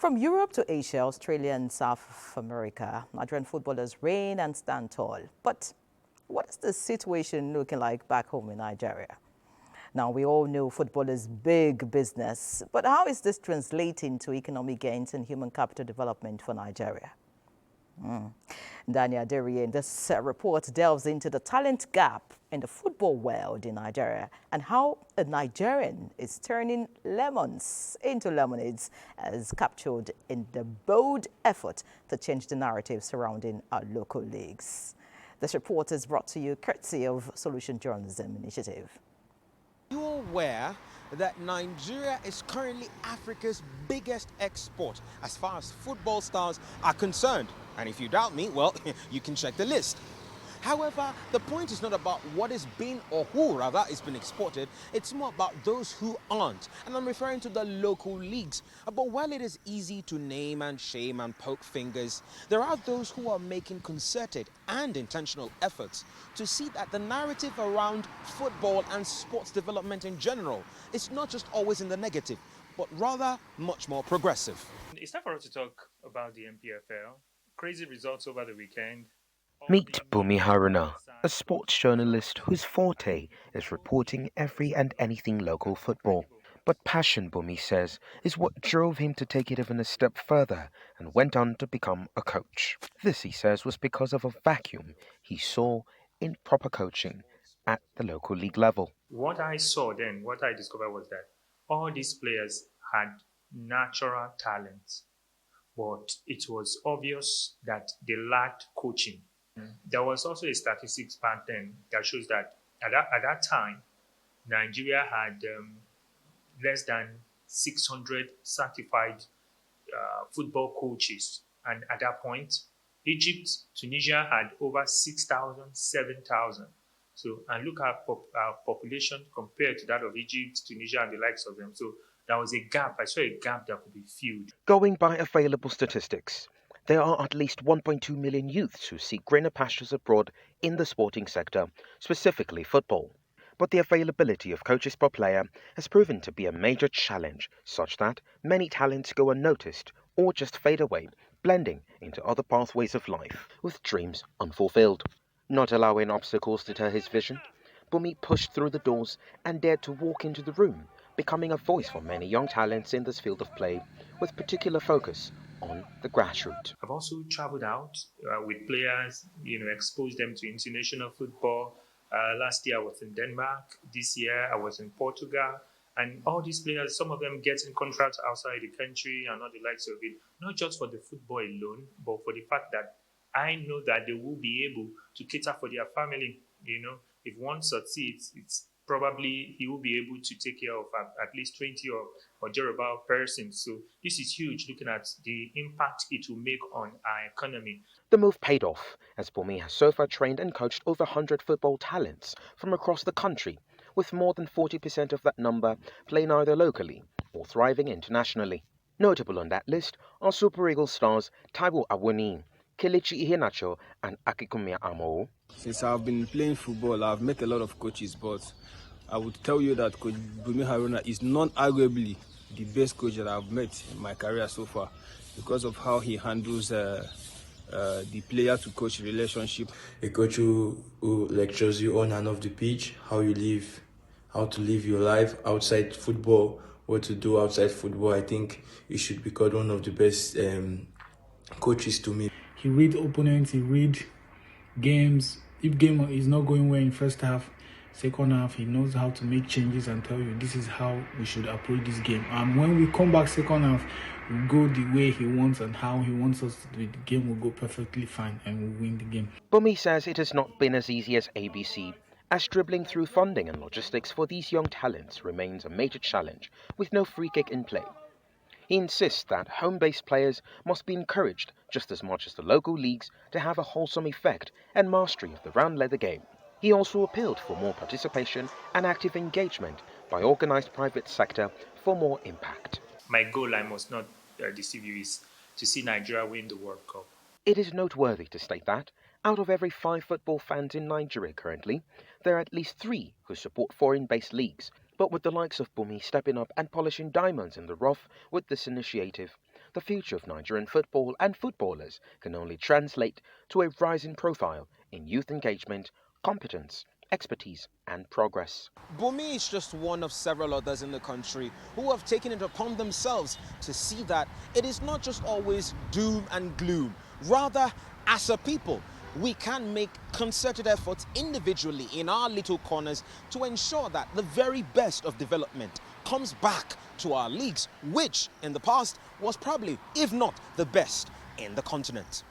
From Europe to Asia, Australia and South America, Nigerian footballers reign and stand tall. But what is the situation looking like back home in Nigeria? Now, we all know football is big business, but how is this translating to economic gains and human capital development for Nigeria? Daniel Aderiye in this report delves into the talent gap in the football world in Nigeria and how a Nigerian is turning lemons into lemonades as captured in the bold effort to change the narrative surrounding our local leagues. This report is brought to you courtesy of Solution Journalism Initiative. You're aware that Nigeria is currently Africa's biggest export as far as football stars are concerned. And if you doubt me, well, you can check the list. However, the point is not about what is being or who rather is being exported. It's more about those who aren't. And I'm referring to the local leagues. But while it is easy to name and shame and poke fingers, there are those who are making concerted and intentional efforts to see that the narrative around football and sports development in general is not just always in the negative, but rather much more progressive. It's time for us to talk about the MPFL. Crazy results over the weekend. Meet Bumi Haruna, a sports journalist whose forte is reporting every and anything local football. But passion, Bumi says, is what drove him to take it even a step further and went on to become a coach. This, he says, was because of a vacuum he saw in proper coaching at the local league level. What I saw then, what I discovered was that all these players had natural talent, but it was obvious that they lacked coaching. There was also a statistics pattern that shows that at that time, Nigeria had less than 600 certified football coaches. And at that point, Egypt, Tunisia had over 6,000, 7,000. So, and look at our population compared to that of Egypt, Tunisia, and the likes of them. So there was a gap. I saw a gap that could be filled. Going by available statistics, there are at least 1.2 million youths who seek greener pastures abroad in the sporting sector, specifically football. But the availability of coaches per player has proven to be a major challenge, such that many talents go unnoticed or just fade away, blending into other pathways of life, with dreams unfulfilled. Not allowing obstacles to deter his vision, Bumi pushed through the doors and dared to walk into the room, becoming a voice for many young talents in this field of play, with particular focus on the grassroots. I've also traveled out with players, exposed them to international football. Last year I was in Denmark. This year I was in Portugal. And all these players, some of them getting contracts outside the country and all the likes of it, not just for the football alone, but for the fact that I know that they will be able to cater for their family. If one succeeds, it's probably he will be able to take care of at least 20 or thereabout persons. So this is huge, looking at the impact it will make on our economy. The move paid off, as Bumi has so far trained and coached over 100 football talents from across the country, with more than 40% of that number playing either locally or thriving internationally. Notable on that list are Super Eagles stars Taiwo Awoni, Kelechi Iheanacho and Akikume Amo. Since I've been playing football, I've met a lot of coaches, but I would tell you that Coach Bumi Haruna is non-arguably the best coach that I've met in my career so far because of how he handles the player-to-coach relationship. A coach who lectures you on and off the pitch, how to live your life outside football, what to do outside football. I think he should be called one of the best coaches to me. He reads opponents, he reads games. If game is not going well in first half, second half, he knows how to make changes and tell you this is how we should approach this game. And when we come back second half, we go the way he wants and how he wants us to do it. The game will go perfectly fine and we win the game. Bumi says it has not been as easy as ABC, as dribbling through funding and logistics for these young talents remains a major challenge, with no free kick in play. He insists that home-based players must be encouraged just as much as the local leagues to have a wholesome effect and mastery of the round leather game. He also appealed for more participation and active engagement by organised private sector for more impact. My goal, I must not deceive you, is to see Nigeria win the World Cup. It is noteworthy to state that, out of every 5 football fans in Nigeria currently, there are at least 3 who support foreign-based leagues. But with the likes of Bumi stepping up and polishing diamonds in the rough with this initiative, the future of Nigerian football and footballers can only translate to a rising profile in youth engagement, competence, expertise and progress. Bumi is just one of several others in the country who have taken it upon themselves to see that it is not just always doom and gloom. Rather, as a people, we can make concerted efforts individually in our little corners to ensure that the very best of development comes back to our leagues, which in the past was probably, if not the best, in the continent.